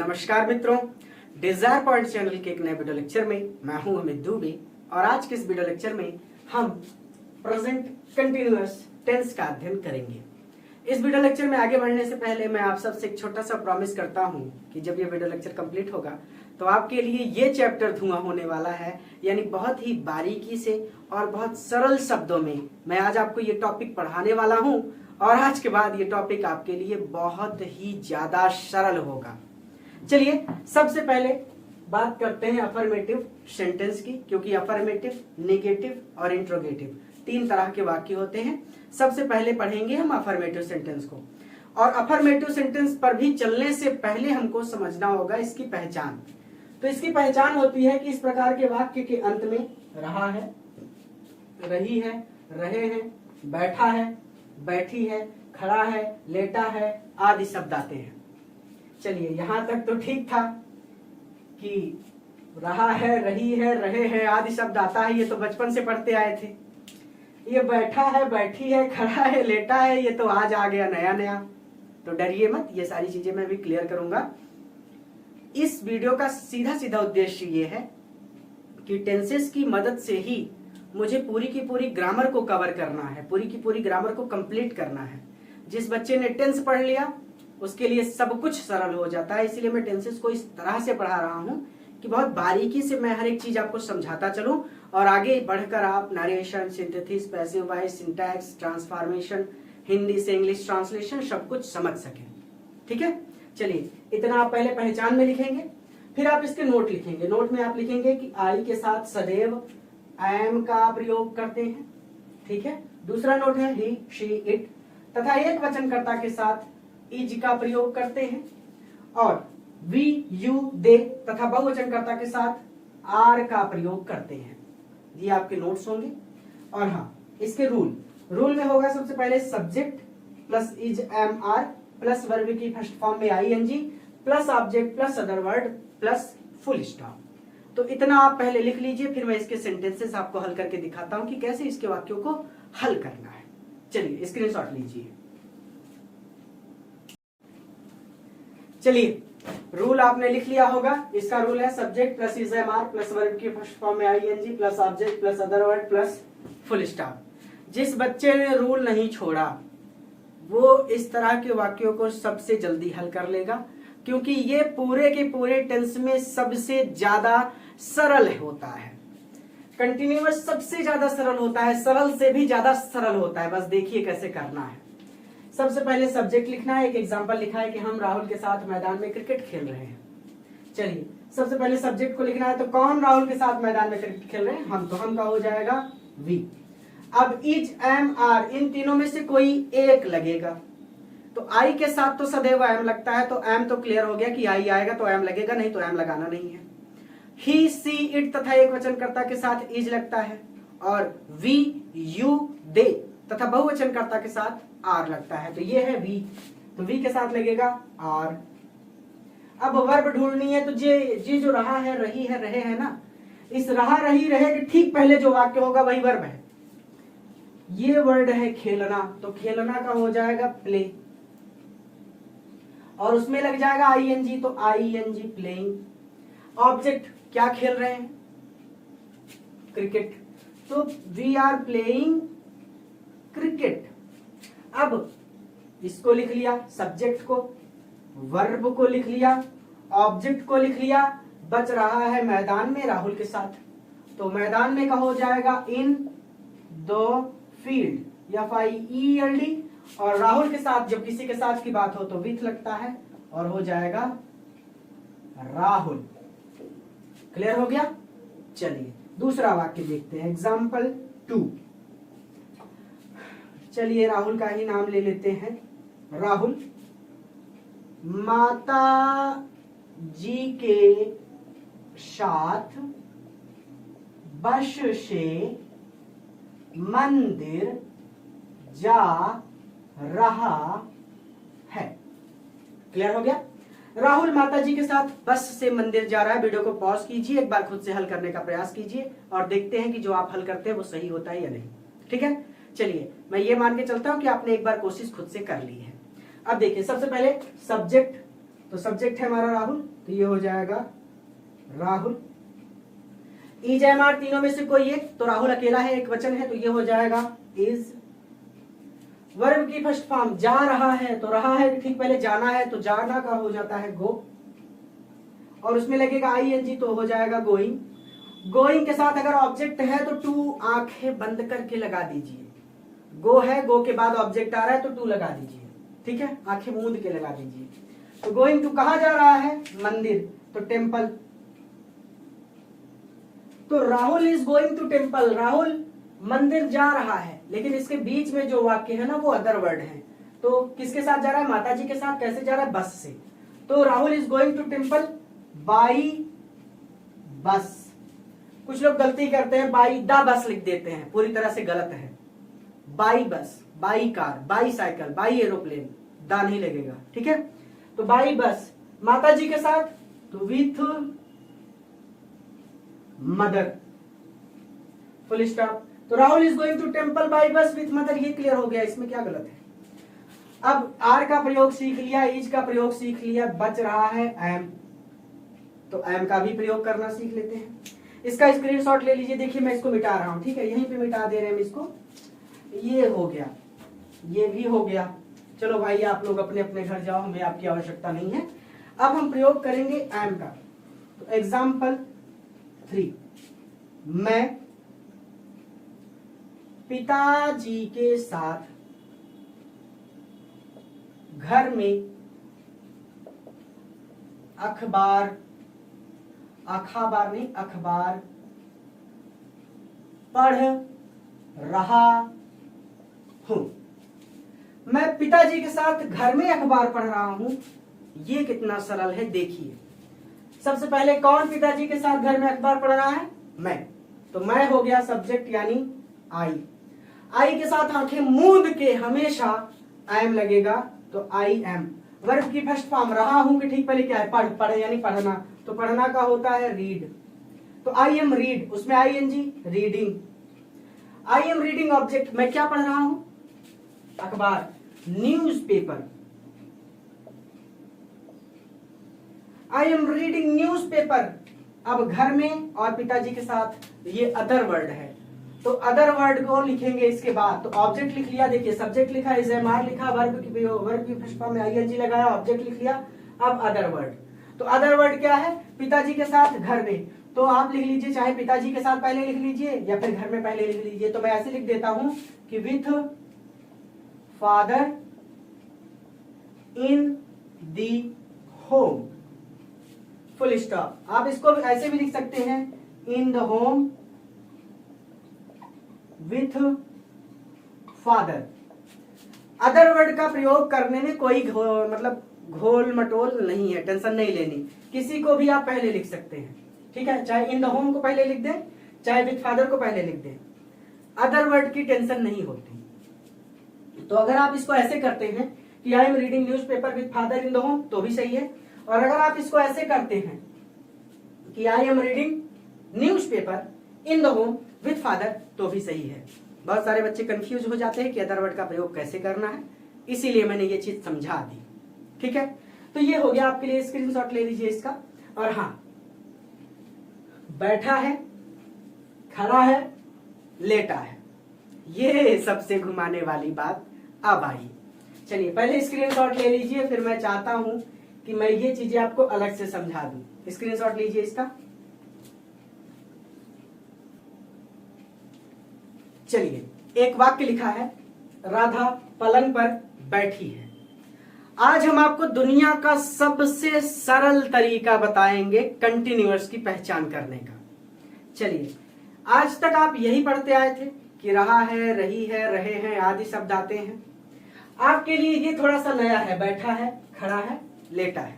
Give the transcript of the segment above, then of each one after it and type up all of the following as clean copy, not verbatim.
नमस्कार मित्रों, Dzire point channel के एक नए वीडियो लेक्चर में मैं हूं अमित दुबे। और आज के इस वीडियो लेक्चर में हम प्रेजेंट कंटिन्यूअस टेंस का अध्ययन करेंगे। इस वीडियो लेक्चर में आगे बढ़ने से पहले मैं आप सबसे एक छोटा सा प्रॉमिस करता हूं कि जब ये वीडियो लेक्चर कंप्लीट होगा तो आपके लिए ये चैप्टर धुआं होने वाला है, यानी बहुत ही बारीकी से और बहुत सरल शब्दों में मैं आज आपको ये टॉपिक पढ़ाने वाला हूं। और आज के बाद ये टॉपिक आपके लिए बहुत ही ज्यादा सरल होगा। चलिए सबसे पहले बात करते हैं अफर्मेटिव सेंटेंस की, क्योंकि अफर्मेटिव, नेगेटिव और इंट्रोगेटिव तीन तरह के वाक्य होते हैं। सबसे पहले पढ़ेंगे हम अफर्मेटिव सेंटेंस को। और अफर्मेटिव सेंटेंस पर भी चलने से पहले हमको समझना होगा इसकी पहचान। तो इसकी पहचान होती है कि इस प्रकार के वाक्य के अंत में रहा है, रही है, रहे हैं, बैठा है, बैठी है, खड़ा है, लेटा है आदि शब्द आते हैं। चलिए यहां तक तो ठीक था कि रहा है, रही है, रहे हैं आदि शब्द आता है, ये तो बचपन से पढ़ते आए थे। ये बैठा है, बैठी है, खड़ा है, लेटा है, ये तो आज आ गया नया नया। तो डरिए मत, ये सारी चीजें मैं भी क्लियर करूंगा। इस वीडियो का सीधा सीधा उद्देश्य ये है कि टेंसेस की मदद से ही मुझे पूरी की पूरी ग्रामर को कवर करना है, पूरी की पूरी ग्रामर को कंप्लीट करना है। जिस बच्चे ने टेंस पढ़ लिया उसके लिए सब कुछ सरल हो जाता है। इसीलिए मैं टेंसेस को इस तरह से पढ़ा रहा हूं कि बहुत बारीकी से मैं हर एक चीज आपको समझाता चलूं और आगे बढ़कर आप narration, synthesis, passive voice, syntax, transformation, Hindi से इंग्लिश ट्रांसलेशन सब कुछ समझ सकें। ठीक है, चलिए इतना आप पहले पहचान में लिखेंगे, फिर आप इसके नोट लिखेंगे। नोट में आप लिखेंगे कि आई के साथ सदैव एम का प्रयोग करते हैं। ठीक है, दूसरा नोट है ही, शी, इट तथा एक वचनकर्ता के साथ इज का प्रयोग करते हैं। और वी, यू, दे तथा बहुवचनकर्ता के साथ आर का प्रयोग करते हैं। ये आपके नोट्स होंगे। और हाँ, इसके रूल में होगा सबसे पहले subject plus is, am, are plus verb की फर्स्ट फॉर्म में ING plus object plus other word plus full stop. तो इतना आप पहले लिख लीजिए, फिर मैं इसके सेंटेंसेस आपको हल करके दिखाता हूं कि कैसे इसके वाक्यों को हल करना है। चलिए स्क्रीनशॉट लीजिए। चलिए रूल आपने लिख लिया होगा। इसका रूल है subject plus is, am, are plus verb की फर्स्ट फॉर्म में ING plus object plus other word plus full stop. जिस बच्चे ने रूल नहीं छोड़ा वो इस तरह के वाक्यों को सबसे जल्दी हल कर लेगा, क्योंकि ये पूरे के पूरे टेंस में सबसे ज्यादा सरल होता है। कंटिन्यूअस सबसे ज्यादा सरल होता है, सरल से भी ज्यादा सरल होता है। बस देखिए कैसे करना है। सबसे पहले सब्जेक्ट लिखना है। एक एग्जांपल लिखा है कि हम राहुल के साथ मैदान में क्रिकेट खेल रहे हैं। चलिए सबसे पहले सब्जेक्ट को लिखना है। तो कौन राहुल के साथ मैदान में क्रिकेट खेल रहे हैं? हम। तो हम का हो जाएगा वी। अब इज, एम, आर इन तीनों में से कोई एक लगेगा। तो आई के साथ तो सदैव एम लगता है, तो एम तो क्लियर हो गया कि आई आएगा तो एम लगेगा, नहीं तो एम लगाना नहीं है। ही, सी, इट तथा एक वचनकर्ता के साथ इज लगता है। और वी, यू, दे तथा बहुवचनकर्ता के साथ आर लगता है। तो ये है वी, तो वी के साथ लगेगा आर। अब वर्ब ढूंढनी है, तो ये जो रहा है, रही है, रहे है ना, इस रहा, रही, रहे के ठीक पहले जो वाक्य होगा वही वर्ब है। ये वर्ड है खेलना, तो खेलना का हो जाएगा प्ले और उसमें लग जाएगा आईएनजी, तो आईएनजी प्लेइंग। ऑब्जेक्ट क्या खेल रहे हैं? क्रिकेट, तो वी आर प्लेइंग क्रिकेट। अब इसको लिख लिया, सब्जेक्ट को, वर्ब को लिख लिया, ऑब्जेक्ट को लिख लिया, बच रहा है मैदान में राहुल के साथ। तो मैदान में का हो जाएगा इन द फील्ड, FIELD। और राहुल के साथ जब किसी के साथ की बात हो तो विथ लगता है और हो जाएगा राहुल। क्लियर हो गया? चलिए दूसरा वाक्य देखते हैं, एग्जाम्पल 2। चलिए राहुल का ही नाम ले लेते हैं। राहुल माता जी के साथ बस से मंदिर जा रहा है। क्लियर हो गया? राहुल माता जी के साथ बस से मंदिर जा रहा है। वीडियो को पॉज कीजिए, एक बार खुद से हल करने का प्रयास कीजिए और देखते हैं कि जो आप हल करते हैं वो सही होता है या नहीं। ठीक है, चलिए मैं ये मान के चलता हूं कि आपने एक बार कोशिश खुद से कर ली है। अब देखिए सबसे पहले सब्जेक्ट, तो सब्जेक्ट है हमारा राहुल, तो ये हो जाएगा राहुल। इज एम आर तीनों में से कोई एक, तो राहुल अकेला है, एक वचन है, तो ये हो जाएगा इज। वर्ब की फर्स्ट फॉर्म जा रहा है, तो रहा है ठीक पहले जाना है, तो जाना का हो जाता है गो, और उसमें लगेगा आईएनजी, तो हो जाएगा गोइंग। गोइंग के साथ अगर ऑब्जेक्ट है तो टू आंखें बंद करके लगा दीजिए। गो है, गो के बाद ऑब्जेक्ट आ रहा है तो टू लगा दीजिए, ठीक है, आंखें मूंद के लगा दीजिए। तो गोइंग टू कहाँ जा रहा है? मंदिर, तो टेम्पल। तो Rahul is going to temple, Rahul मंदिर जा रहा है, लेकिन इसके बीच में जो वाक्य है ना वो अदर वर्ड है। तो किसके साथ जा रहा है? माता जी के साथ। कैसे जा रहा है? बस से। तो Rahul is going to temple by bus. कुछ लोग गलती करते हैं, बाई द बस लिख देते हैं, पूरी तरह से गलत है। By bus, by car, by cycle, by aeroplane, दा नहीं लगेगा, ठीक है। तो बाई बस माता जी के साथ, तो विथ मदर, फुल स्टॉप। तो Rahul is going to temple by bus with mother, ये क्लियर हो गया, इसमें क्या गलत है। अब आर का प्रयोग सीख लिया, इज का प्रयोग सीख लिया, बच रहा है एम, तो एम का भी प्रयोग करना सीख लेते हैं। इसका स्क्रीनशॉट ले लीजिए, देखिए मैं इसको मिटा रहा हूं, ठीक है, यहीं पे मिटा दे रहे हैं इसको। ये हो गया, ये भी हो गया। चलो भाई आप लोग अपने अपने घर जाओ, हमें आपकी आवश्यकता नहीं है। अब हम प्रयोग करेंगे एम का। तो एग्जाम्पल 3, मैं पिताजी के साथ घर में अखबार पढ़ रहा हूं। मैं पिताजी के साथ घर में अखबार पढ़ रहा हूं, ये कितना सरल है देखिए। सबसे पहले कौन पिताजी के साथ घर में अखबार पढ़ रहा है? मैं। तो मैं हो गया सब्जेक्ट यानी आई। आई के साथ आंखें मूंद के हमेशा एम लगेगा, तो आई एम। वर्ब की फर्स्ट फॉर्म रहा हूं कि ठीक पहले क्या है? पढ़ यानी पढ़ना, तो पढ़ना का होता है रीड। तो आई एम रीड, उसमें I N G, reading. I am reading object, मैं क्या पढ़ रहा हूं? अखबार, newspaper. I am reading newspaper. अब घर में और पिताजी के साथ ये अदर वर्ड है, तो अदर वर्ड को लिखेंगे इसके बाद। तो ऑब्जेक्ट लिख लिया, देखिए सब्जेक्ट लिखा, इज एम आर लिखा, वर्ब की फर्स्ट फॉर्म में आईएनजी लगाया, ऑब्जेक्ट लिख लिया। अब अदर वर्ड, तो अदर वर्ड क्या है? पिताजी के साथ घर में। तो आप लिख लीजिए, चाहे पिताजी के साथ पहले लिख लीजिए या फिर घर में पहले लिख लीजिए। तो मैं ऐसे लिख देता हूं कि with father in the home, full stop. आप इसको ऐसे भी लिख सकते हैं, in the home with father. Other word का प्रयोग करने में कोई मतलब घोल मटोल नहीं है, टेंशन नहीं लेनी। किसी को भी आप पहले लिख सकते हैं, ठीक है, चाहे इन द होम को पहले लिख दें, चाहे विथ फादर को पहले लिख दें, अदर वर्ड की टेंशन नहीं होती। तो अगर आप इसको ऐसे करते हैं कि आई am reading newspaper with father in the home, तो भी सही है। और अगर आप इसको ऐसे करते हैं कि आई am reading newspaper in the home with father, तो भी सही है। बहुत सारे बच्चे कंफ्यूज हो जाते हैं कि अदर वर्ड का प्रयोग कैसे करना है, इसीलिए मैंने ये चीज समझा दी, ठीक है। तो ये हो गया आपके लिए, स्क्रीनशॉट ले लीजिए इसका। और हाँ, बैठा है, खड़ा है, लेटा है, ये सबसे घुमाने वाली बात अब आई। चलिए पहले स्क्रीनशॉट ले लीजिए, फिर मैं चाहता हूं कि मैं ये चीजें आपको अलग से समझा दूं। स्क्रीनशॉट लीजिए इसका। चलिए, एक वाक्य लिखा है, राधा पलंग पर बैठी है। आज हम आपको दुनिया का सबसे सरल तरीका बताएंगे कंटिन्यूअस की पहचान करने का। चलिए, आज तक आप यही पढ़ते आए थे कि रहा है, रही है, रहे हैं आदि शब्द आते हैं। आपके लिए ये थोड़ा सा नया है, बैठा है, खड़ा है, लेटा है।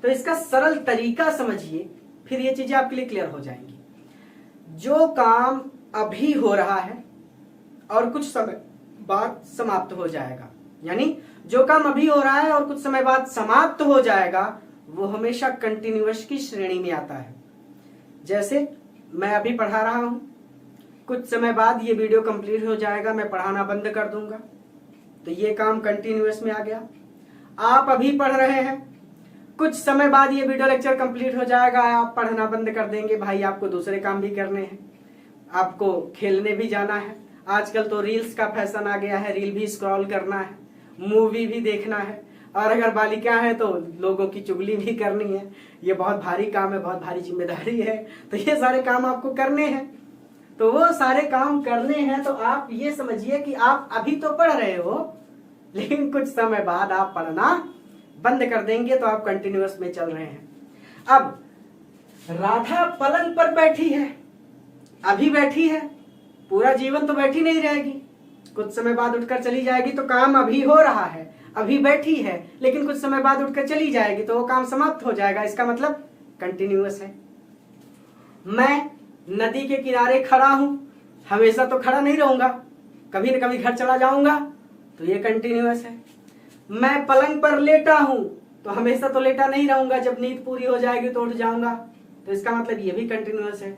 तो इसका सरल तरीका समझिए, फिर ये चीजें आपके लिए क्लियर हो जाएंगी। जो काम अभी हो रहा है और कुछ समय बाद समाप्त हो जाएगा, यानी जो काम अभी हो रहा है और कुछ समय बाद समाप्त हो जाएगा, वो हमेशा कंटिन्यूअस की श्रेणी में आता है। जैसे मैं अभी पढ़ा रहा हूं, कुछ समय बाद ये वीडियो कंप्लीट हो जाएगा, मैं पढ़ाना बंद कर दूंगा, तो ये काम कंटिन्यूअस में आ गया। आप अभी पढ़ रहे हैं, कुछ समय बाद ये वीडियो लेक्चर कंप्लीट हो जाएगा, आप पढ़ना बंद कर देंगे। भाई आपको दूसरे काम भी करने हैं, आपको खेलने भी जाना है। आजकल तो रील्स का फैशन आ गया है, रील भी स्क्रॉल करना है, मूवी भी देखना है, और अगर बालिका है तो लोगों की चुगली भी करनी है। ये बहुत भारी काम है, बहुत भारी जिम्मेदारी है। तो ये सारे काम आपको करने हैं। तो वो सारे काम करने हैं तो आप ये समझिए कि आप अभी तो पढ़ रहे हो, लेकिन कुछ समय बाद आप पढ़ना बंद कर देंगे। तो आप कंटिन्यूअस में चल रहे हैं। अब राधा पलंग पर बैठी है, अभी बैठी है, पूरा जीवन तो बैठी नहीं रहेगी, कुछ समय बाद उठकर चली जाएगी। तो काम अभी हो रहा है, अभी बैठी है, लेकिन कुछ समय बाद उठकर चली जाएगी तो वो काम समाप्त हो जाएगा। इसका मतलब कंटिन्यूअस है। मैं नदी के किनारे खड़ा हूं, हमेशा तो खड़ा नहीं रहूंगा, कभी न कभी घर चला जाऊंगा, तो ये कंटिन्यूअस है। मैं पलंग पर लेटा हूं, तो हमेशा तो लेटा नहीं रहूंगा, जब नींद पूरी हो जाएगी तो उठ जाऊंगा, तो इसका मतलब ये भी कंटिन्यूअस है।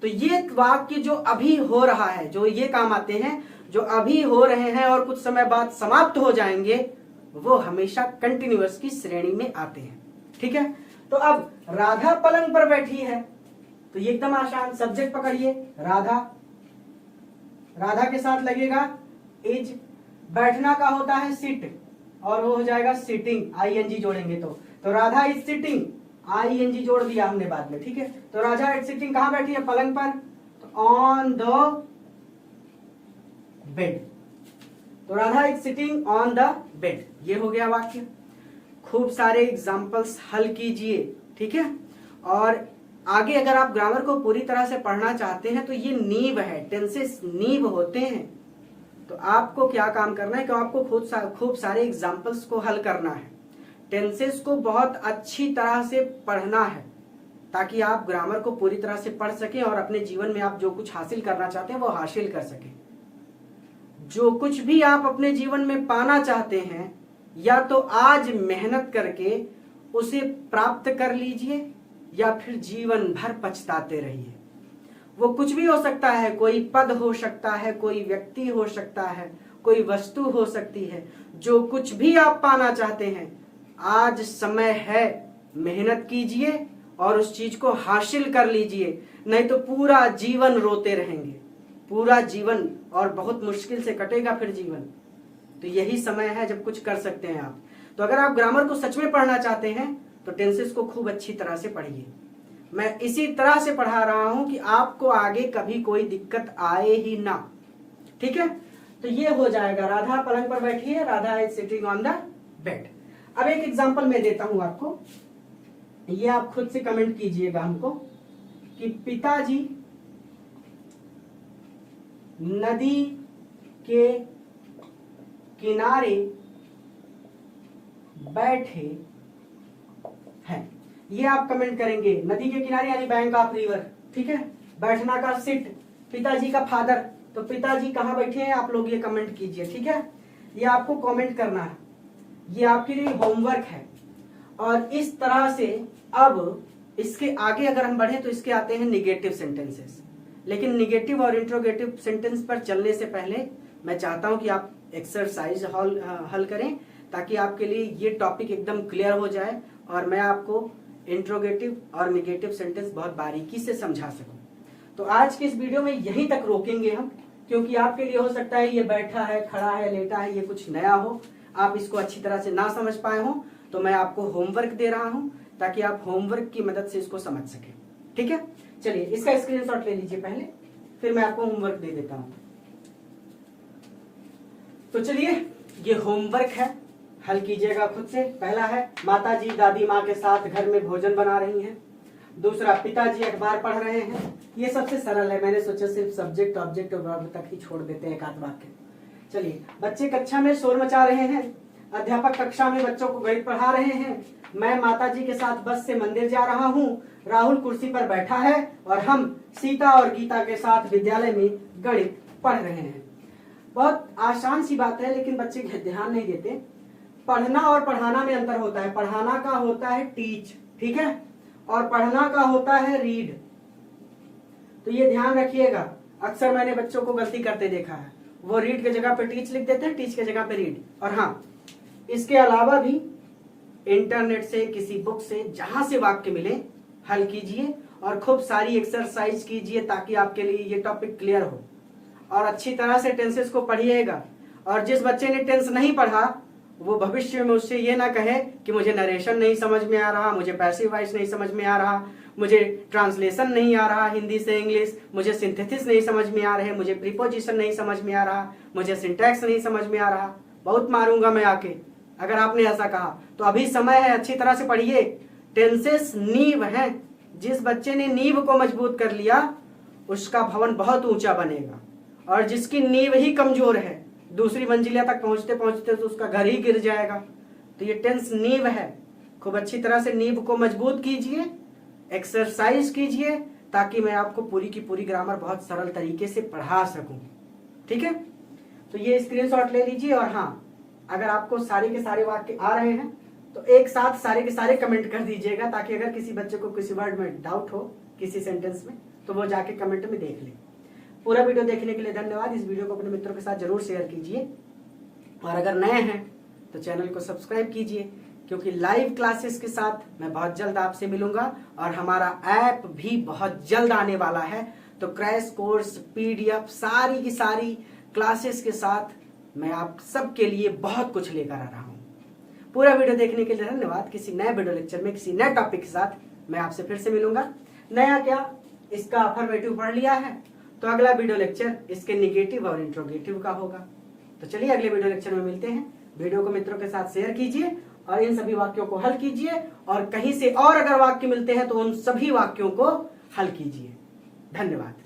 तो ये वाक्य जो अभी हो रहा है, जो ये काम आते हैं जो अभी हो रहे हैं और कुछ समय बाद समाप्त हो जाएंगे, वो हमेशा कंटिन्यूअस की श्रेणी में आते हैं। ठीक है। तो अब राधा पलंग पर बैठी है, तो ये एकदम आसान। सब्जेक्ट पकड़िए राधा, राधा के साथ लगेगा इज, बैठना का होता है सिट, और वो हो जाएगा सिटिंग, आईएनजी जोड़ेंगे तो राधा इज सिटिंग, आईएनजी जोड़ दिया हमने बाद में। ठीक है। तो राधा इज सिटिंग कहां बैठी है? पलंग पर। तो ऑन द बेड, तो Radha is sitting on the bed, ये हो गया वाक्य। खूब सारे एग्जाम्पल्स हल कीजिए। ठीक है। और आगे अगर आप ग्रामर को पूरी तरह से पढ़ना चाहते हैं तो ये नींव है, टेंसेस नींव होते हैं। तो आपको क्या काम करना है कि आपको खूब सारे एग्जाम्पल्स को हल करना है, टेंसेस को बहुत अच्छी तरह से पढ़ना है, ताकि आप ग्रामर को पूरी तरह से पढ़ सकें और अपने जीवन में आप जो कुछ हासिल करना चाहते हैं वो हासिल कर सकें। जो कुछ भी आप अपने जीवन में पाना चाहते हैं, या तो आज मेहनत करके उसे प्राप्त कर लीजिए, या फिर जीवन भर पछताते रहिए। वो कुछ भी हो सकता है, कोई पद हो सकता है, कोई व्यक्ति हो सकता है, कोई वस्तु हो सकती है। जो कुछ भी आप पाना चाहते हैं, आज समय है, मेहनत कीजिए और उस चीज को हासिल कर लीजिए, नहीं तो पूरा जीवन रोते रहेंगे, पूरा जीवन, और बहुत मुश्किल से कटेगा फिर जीवन। तो यही समय है जब कुछ कर सकते हैं आप। तो अगर आप ग्रामर को सच में पढ़ना चाहते हैं तो टेंसेस को खूब अच्छी तरह से पढ़िए। मैं इसी तरह से पढ़ा रहा हूं कि आपको आगे कभी कोई दिक्कत आए ही ना। ठीक है। तो ये हो जाएगा, राधा पलंग पर बैठी है, Radha is sitting on the bed. अब एक एग्जांपल मैं देता हूं आपको, ये आप खुद से कमेंट कीजिएगा हमको कि पिताजी नदी के किनारे बैठे हैं। ये आप कमेंट करेंगे, नदी के किनारे यानी बैंक ऑफ रिवर। ठीक है। बैठना का सिट, पिताजी का फादर, तो पिताजी कहां बैठे हैं आप लोग ये कमेंट कीजिए। ठीक है। ये आपको कमेंट करना है, ये आपके लिए होमवर्क है। और इस तरह से अब इसके आगे अगर हम बढ़े तो इसके आते हैं निगेटिव सेंटेंसेस। लेकिन निगेटिव और इंट्रोगेटिव सेंटेंस पर चलने से पहले मैं चाहता हूं कि आप एक्सरसाइज हल करें, ताकि आपके लिए ये टॉपिक एकदम क्लियर हो जाए और मैं आपको इंट्रोगेटिव और निगेटिव सेंटेंस बहुत बारीकी से समझा सकूं। तो आज के इस वीडियो में यहीं तक रोकेंगे हम, क्योंकि आपके लिए हो सकता है ये बैठा है, खड़ा है, लेटा है, ये कुछ नया हो, आप इसको अच्छी तरह से ना समझ पाए हो। तो मैं आपको होमवर्क दे रहा हूं ताकि आप होमवर्क की मदद से इसको समझ सकें। ठीक है। चलिए इसका स्क्रीनशॉट ले लीजिए पहले, फिर मैं आपको होमवर्क दे देता हूं। तो चलिए ये होमवर्क है, हल कीजिएगा खुद से। पहला है, माताजी दादी माँ के साथ घर में भोजन बना रही हैं। दूसरा, पिताजी अखबार पढ़ रहे हैं। ये सबसे सरल है, मैंने सोचा सिर्फ सब्जेक्ट ऑब्जेक्ट और वर्ब तक ही छोड़ देते हैं, एक आध वाक्य। चलिए, बच्चे कक्षा में शोर मचा रहे हैं। अध्यापक कक्षा में बच्चों को गणित पढ़ा रहे हैं। मैं माताजी के साथ बस से मंदिर जा रहा हूँ। राहुल कुर्सी पर बैठा है और हम सीता और गीता के साथ विद्यालय में गणित पढ़ रहे हैं। बहुत आसान सी बात है, लेकिन बच्चे ध्यान नहीं देते। पढ़ना और पढ़ाना में अंतर होता है। पढ़ाना का होता है टीच, ठीक है, और पढ़ना का होता है रीड। तो ये ध्यान रखिएगा। अक्सर मैंने बच्चों को गलती करते देखा है, वो रीड के जगह पे टीच लिख देते हैं, टीच के जगह पे रीड। और हाँ, इसके अलावा भी इंटरनेट से, किसी बुक से, जहां से वाक्य मिले हल कीजिए और खूब सारी एक्सरसाइज कीजिए ताकि आपके लिए ये टॉपिक क्लियर हो। और अच्छी तरह से टेंसेस को पढ़िएगा। और जिस बच्चे ने टेंस नहीं पढ़ा वो भविष्य में उससे ये ना कहे कि मुझे नरेशन नहीं समझ में आ रहा, मुझे पैसिव वॉइस नहीं समझ में आ रहा, मुझे ट्रांसलेशन नहीं आ रहा हिंदी से इंग्लिश, मुझे सिंथेसिस नहीं समझ में आ रहे, मुझे प्रीपोजिशन नहीं समझ में आ रहा, मुझे सिंटैक्स नहीं समझ में आ रहा, बहुत मारूंगा मैं आके अगर आपने ऐसा कहा। तो अभी समय है, अच्छी तरह से पढ़िए। टेंसेस नींव है। जिस बच्चे ने नींव को मजबूत कर लिया उसका भवन बहुत ऊंचा बनेगा, और जिसकी नींव ही कमजोर है दूसरी मंजिला तक पहुंचते पहुंचते तो उसका घर ही गिर जाएगा। तो ये टेंस नींव है। खूब अच्छी तरह से नींव को मजबूत कीजिए, एक्सरसाइज कीजिए ताकि मैं आपको पूरी की पूरी ग्रामर बहुत सरल तरीके से पढ़ा सकूं। ठीक है, तो ये स्क्रीनशॉट ले लीजिए। और हाँ, अगर आपको सारे के सारे वाक्य आ रहे हैं तो एक साथ सारे के सारे कमेंट कर दीजिएगा ताकि अगर किसी बच्चे को किसी वर्ड में डाउट हो, किसी सेंटेंस में, तो वो जाके कमेंट में देख ले। पूरा वीडियो देखने के लिए धन्यवाद। इस वीडियो को अपने मित्रों के साथ जरूर शेयर कीजिए और अगर नए हैं तो चैनल को सब्सक्राइब कीजिए, क्योंकि लाइव क्लासेस के साथ मैं बहुत जल्द आपसे मिलूंगा और हमारा ऐप भी बहुत जल्द आने वाला है। तो क्रैश कोर्स, पीडीएफ, सारी की सारी क्लासेस के साथ मैं आप सबके लिए बहुत कुछ लेकर आ रहा हूं। पूरा वीडियो देखने के लिए धन्यवाद। किसी नए वीडियो लेक्चर में किसी नए टॉपिक के साथ मैं आपसे फिर से मिलूंगा। नया क्या, इसका अफर्मेटिव पढ़ लिया है तो अगला वीडियो लेक्चर इसके निगेटिव और इंट्रोगेटिव का होगा। तो चलिए अगले वीडियो लेक्चर में मिलते हैं। वीडियो को मित्रों के साथ शेयर कीजिए और इन सभी वाक्यों को हल कीजिए, और कहीं से और अगर वाक्य मिलते हैं तो उन सभी वाक्यों को हल कीजिए। धन्यवाद।